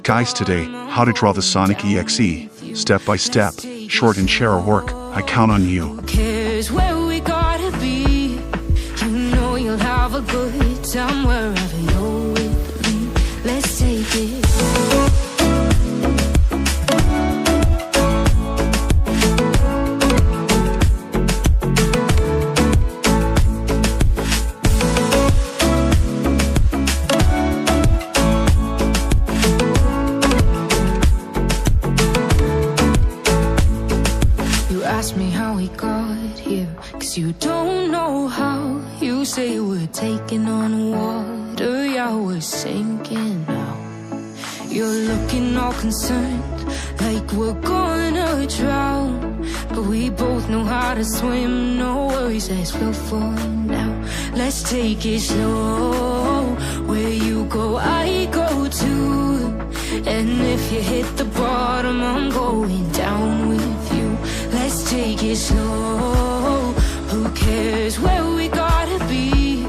Guys, today, how to draw the Sonic EXE, step by step, short and share our work. I count on you. Cares where we gotta be. You know you'll have a good time wherever you're with me. Let's take it. Ask me how we got here, 'cause you don't know how. You say we're taking on water, yeah, we're sinking now. You're looking all concerned, like we're gonna drown. But we both know how to swim, no worries as we'll fall now. Let's take it slow, where you go, I go too. And if you hit the bottom, I'm going down with you. Let's take it slow. Who cares where we gotta be?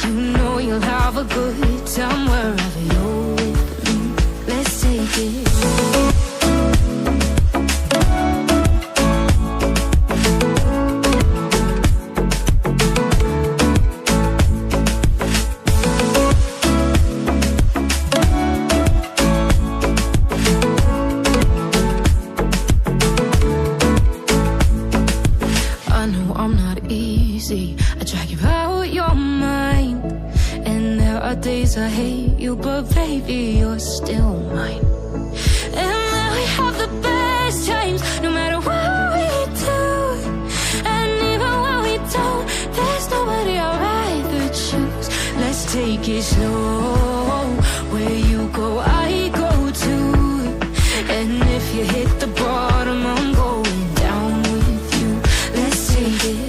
You know you'll have a good time wherever you're with me. Let's take it. I drag you out your mind, and there are days I hate you, but baby, you're still mine. And now we have the best times, no matter what we do. And even when we don't, there's nobody I'd rather choose. Let's take it slow, where you go, I go too. And if you hit the bottom, I'm going down with you. Let's take it.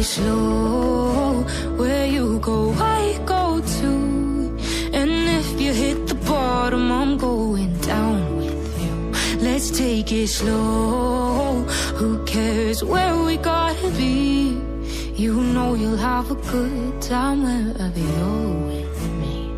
Slow, where you go, I go too. And if you hit the bottom, I'm going down with you. Let's take it slow. Who cares where we gotta be? You know you'll have a good time wherever you're with me.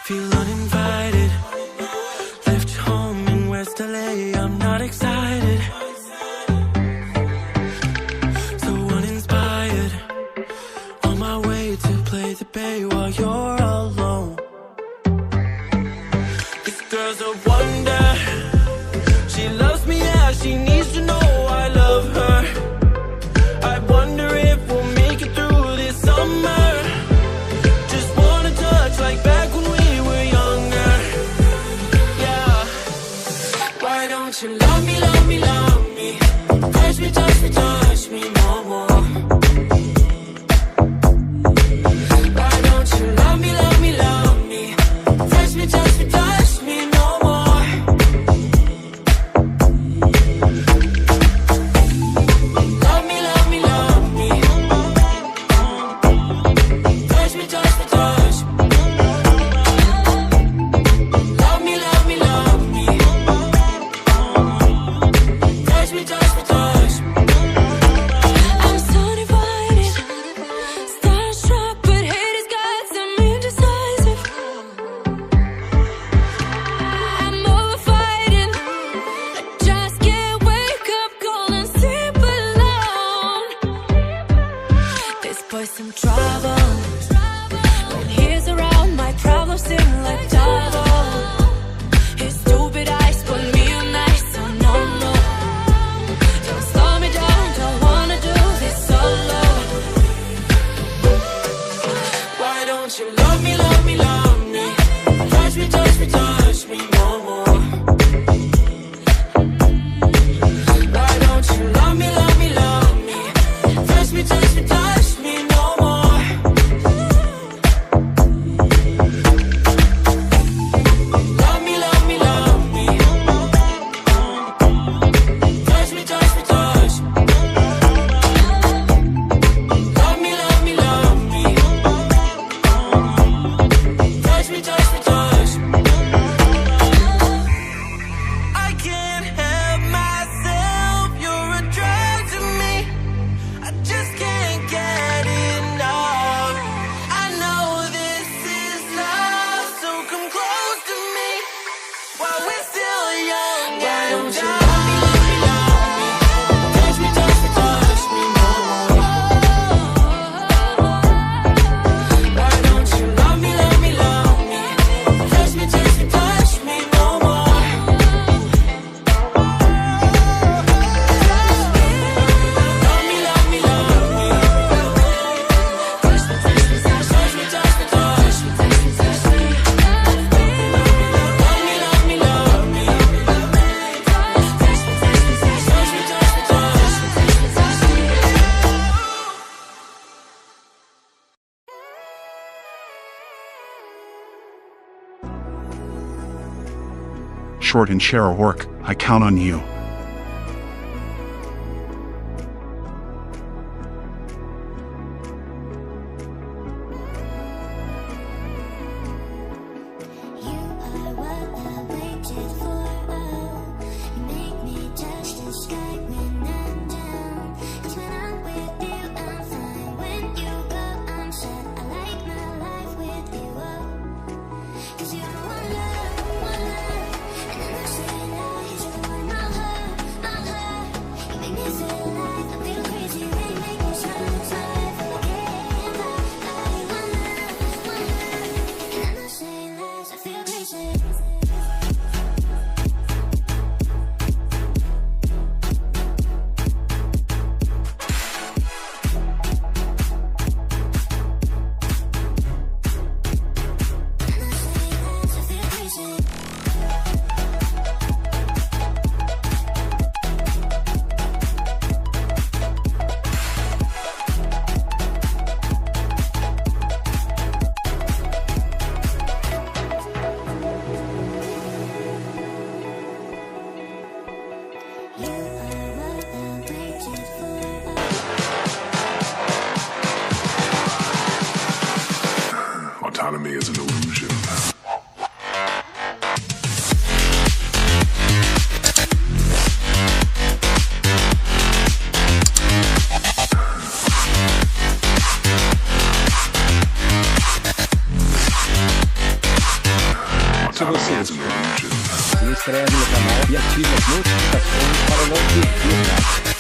Feel uninvited. Left home in West LA, I'm not excited. So uninspired. On my way to play the bay while you're alone. This girl's a wonder. She loves me, yeah, she needs to know I love her. I wonder if we'll make it through this summer. Just wanna touch like back when we were younger. Yeah. Why don't you love me, love me, love me? Touch me, touch me, touch me no more. Why don't you love me, love me, love me? Touch me, touch me, touch me no more. Love me, love me, love me. Touch me, touch me, touch me. Love me, love me, love me. Touch me, touch me, touch me. I'm so divided, starstruck, but haters got some indecisive. I'm over fighting, I just can't wake up cold and sleep alone. This boy's some trouble. When he's around, my problems seem like double. His stupid eyes put me on ice, so no, no. Don't slow me down, don't wanna do this solo. Why don't you love me, love me, love me? Touch me, touch me, touch me no more. Why don't you love me, love me, love me? Touch me, touch me, touch me no more. Love me, love me, love me. Touch me, touch me, touch me. Love me, love me, love me. Touch me, touch me, touch me. I can't help myself, you're a drug to me. I just can't get enough. I know this is love, so come close to me while we're still young. Why don't you love me, love me, love me? Touch me, touch me, touch me no more. Why don't you love me, love me, love me? Touch me, touch me, touch me no more. Love me, love me, love me. Touch me, touch me, touch me, touch me, touch me, touch me, touch me. Love me, love me, love me. Touch me, touch me, touch me, touch me, touch me, touch me. Short and share our work, I count on you. You are what I waited for. You make me touch the sky when I'm down. 'Cause when I'm with you, I'm fine. When you go, I'm sad. I like my life with you. 'Cause you're one love, and I'm not saying lies. You're the one my heart, my heart. You make me feel alive. I feel crazy when you make me smile, smile. I feel like one love, and I'm not saying lies. I feel crazy. Autonomy is an illusion. se você gostou. Se inscreve no canal e ativa as notificações para não perder nada.